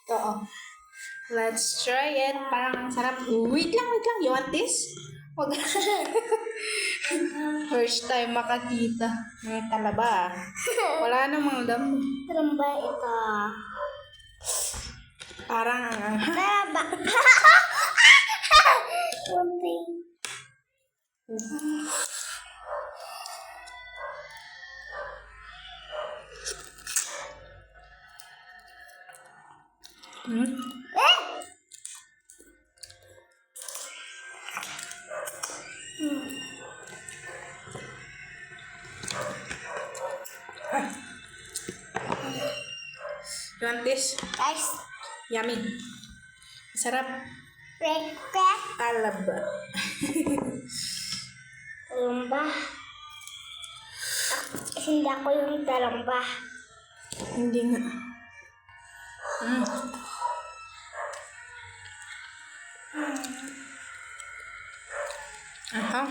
Oo. Let's try it. Parang ang sarap. Wait lang. You want this? Wag. First time makakita ng talaba. Wala namang damo. Talamba ito. Parang ang Talamba. Kunti. You want this? Guys, Yummy. Sarap. crack. Talaba. Talamba. Hindi ako yung talamba. Hindi nga. Aha.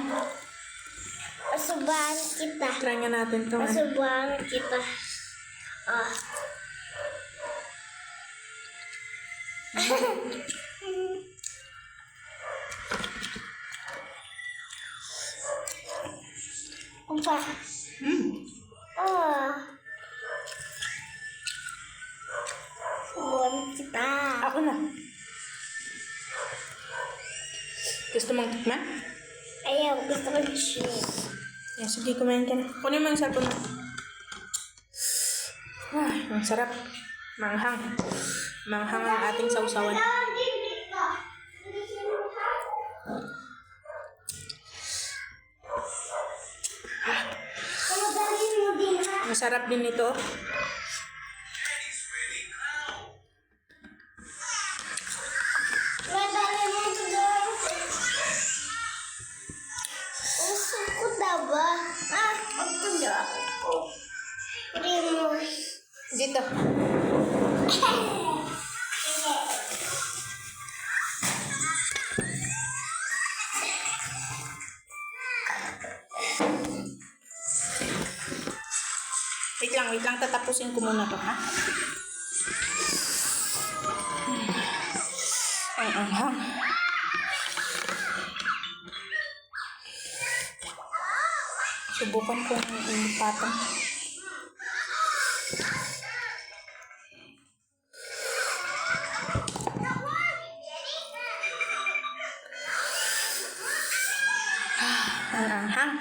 Pasubahan kita. Try nga natin to. Pasubahan kita. Ah. Umpa. Ah. Subuhan kita. Ako na. Gusto mong tikman? Ayaw, gusto ko siya. Yeah, sige, kumain ka na. Kunin mo yung cellphone mo. Ang sarap. Manghang. Manghang ang ating sausawan. Masarap din ito. Dito. Wait lang. Tatapusin ko muna to, ha? Ang anghang. Subukan ko ng inipatan. Ang anghang.